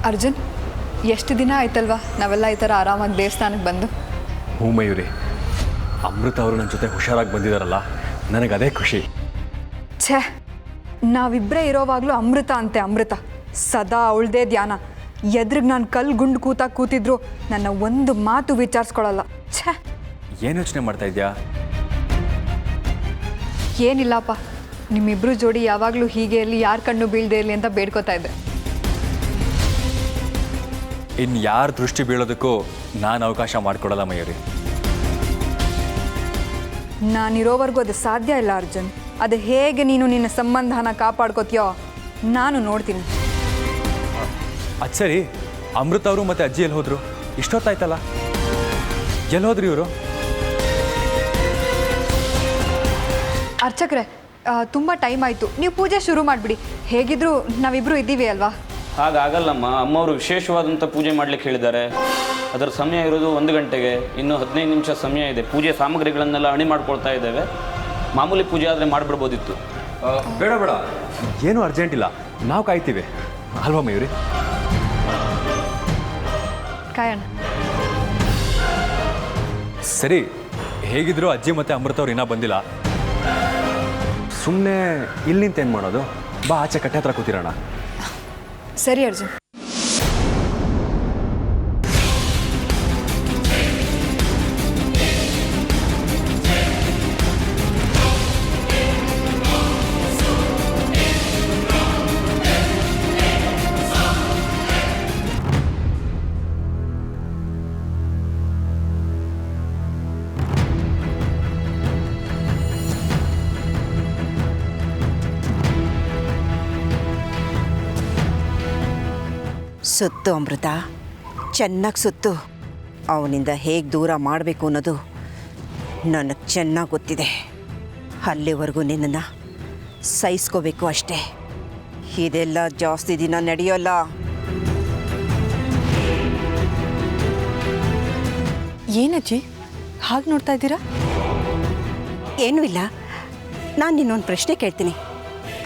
ಅರ್ಜುನ್, ಎಷ್ಟು ದಿನ ಆಯ್ತಲ್ವಾ ನಾವೆಲ್ಲ ಈ ಥರ ಆರಾಮಾಗಿ ದೇವಸ್ಥಾನಕ್ಕೆ ಬಂದು? ಹ್ಞೂ ಮಯೂರಿ, ಅಮೃತ ಅವರು ನನ್ನ ಜೊತೆ ಹುಷಾರಾಗಿ ಬಂದಿದ್ದಾರಲ್ಲ, ನನಗೆ ಅದೇ ಖುಷಿ. ಛೇ, ನಾವಿಬ್ಬರೇ ಇರೋವಾಗಲೂ ಅಮೃತ ಅಂತೆ ಅಮೃತ, ಸದಾ ಅವಳದೇ ಧ್ಯಾನ. ಎದ್ರಿಗೆ ನಾನು ಕಲ್ಲು ಗುಂಡು ಕೂತಿದ್ರು ನನ್ನ ಒಂದು ಮಾತು ವಿಚಾರಿಸ್ಕೊಳ್ಳಲ್ಲ. ಛೇ, ಏನು ಯೋಚನೆ ಮಾಡ್ತಾ ಇದೆಯಾ? ಏನಿಲ್ಲಪ್ಪ, ನಿಮ್ಮಿಬ್ಬರು ಜೋಡಿ ಯಾವಾಗಲೂ ಹೀಗೆ ಇರಲಿ, ಯಾರ ಕಣ್ಣು ಬೀಳದೆ ಇರಲಿ ಅಂತ ಬೇಡ್ಕೋತಾ ಇದ್ದೆ. ಇನ್ನು ಯಾರ ದೃಷ್ಟಿ ಬೀಳೋದಕ್ಕೂ ನಾನು ಅವಕಾಶ ಮಾಡಿಕೊಡಲ್ಲ ಮಯೂರಿ. ನಾನಿರೋವರೆಗೂ ಅದು ಸಾಧ್ಯ ಇಲ್ಲ ಅರ್ಜುನ್. ಅದು ಹೇಗೆ ನೀನು ನಿನ್ನ ಸಂಬಂಧನ ಕಾಪಾಡ್ಕೋತೀಯೋ ನಾನು ನೋಡ್ತೀನಿ. ಅದು ಸರಿ, ಅಮೃತ ಅವರು ಮತ್ತು ಅಜ್ಜಿ ಎಲ್ಲಿ ಹೋದರು? ಇಷ್ಟೊತ್ತಾಯ್ತಲ್ಲ, ಎಲ್ಲಿ ಹೋದ್ರಿ ಇವರು? ಅರ್ಚಕ್ರೆ, ತುಂಬ ಟೈಮ್ ಆಯಿತು, ನೀವು ಪೂಜೆ ಶುರು ಮಾಡಿಬಿಡಿ. ಹೇಗಿದ್ರು ನಾವಿಬ್ಬರು ಇದ್ದೀವಿ ಅಲ್ವಾ? ಹಾಗಾಗಲ್ಲಮ್ಮ. ಅಮ್ಮವರು ವಿಶೇಷವಾದಂಥ ಪೂಜೆ ಮಾಡಲಿಕ್ಕೆ ಹೇಳಿದ್ದಾರೆ. ಅದರ ಸಮಯ ಇರೋದು 1 ಗಂಟೆಗೆ. ಇನ್ನೂ 15 ನಿಮಿಷ ಸಮಯ ಇದೆ. ಪೂಜೆ ಸಾಮಗ್ರಿಗಳನ್ನೆಲ್ಲ ಅಣಿ ಮಾಡ್ಕೊಳ್ತಾ ಇದ್ದೇವೆ. ಮಾಮೂಲಿ ಪೂಜೆ ಆದರೆ ಮಾಡಿಬಿಡ್ಬೋದಿತ್ತು. ಬೇಡ ಬೇಡ, ಏನೂ ಅರ್ಜೆಂಟ್ ಇಲ್ಲ, ನಾವು ಕಾಯ್ತೀವಿ ಅಲ್ವಾ ಮಯೂರಿ? ಕಾಯೋಣ. ಸರಿ, ಹೇಗಿದ್ರು ಅಜ್ಜಿ ಮತ್ತು ಅಮೃತ ಅವ್ರು ಇನ್ನೂ ಬಂದಿಲ್ಲ. ಸುಮ್ಮನೆ ಇಲ್ಲಿ ನಿಂತ ಏನು ಮಾಡೋದು? ಬಾ, ಆಚೆ ಕಟ್ಟೆ ಹತ್ರ ಕೂತಿರೋಣ. ಸರಿ ಅರ್ಜುನ್. ಸುತ್ತು ಅಮೃತ, ಚೆನ್ನಾಗಿ ಸುತ್ತು. ಅವನಿಂದ ಹೇಗೆ ದೂರ ಮಾಡಬೇಕು ಅನ್ನೋದು ನನಗೆ ಚೆನ್ನಾಗಿ ಗೊತ್ತಿದೆ. ಅಲ್ಲಿವರೆಗೂ ನಿನ್ನನ್ನು ಸಹಿಸ್ಕೋಬೇಕು ಅಷ್ಟೇ. ಇದೆಲ್ಲ ಜಾಸ್ತಿ ದಿನ ನಡೆಯೋಲ್ಲ. ಏನಜ್ಜಿ ಹಾಗೆ ನೋಡ್ತಾ ಇದ್ದೀರಾ? ಏನೂ ಇಲ್ಲ, ನಾನು ನಿನ್ನೊಂದು ಪ್ರಶ್ನೆ ಕೇಳ್ತೀನಿ,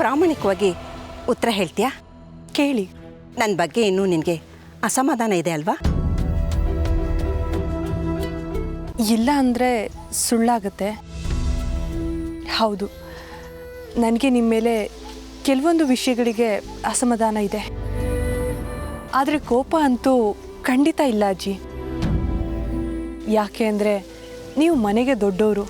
ಪ್ರಾಮಾಣಿಕವಾಗಿ ಉತ್ತರ ಹೇಳ್ತೀಯಾ? ಕೇಳಿ. ನನ್ನ ಬಗ್ಗೆ ಇನ್ನೂ ನಿನಗೆ ಅಸಮಾಧಾನ ಇದೆ ಅಲ್ವಾ? ಇಲ್ಲ ಅಂದರೆ ಸುಳ್ಳಾಗತ್ತೆ. ಹೌದು, ನನಗೆ ನಿಮ್ಮ ಮೇಲೆ ಕೆಲವೊಂದು ವಿಷಯಗಳಿಗೆ ಅಸಮಾಧಾನ ಇದೆ. ಆದರೆ ಕೋಪ ಅಂತೂ ಖಂಡಿತ ಇಲ್ಲ ಅಜ್ಜಿ. ಯಾಕೆ ಅಂದರೆ ನೀವು ಮನೆಗೆ ದೊಡ್ಡವರು.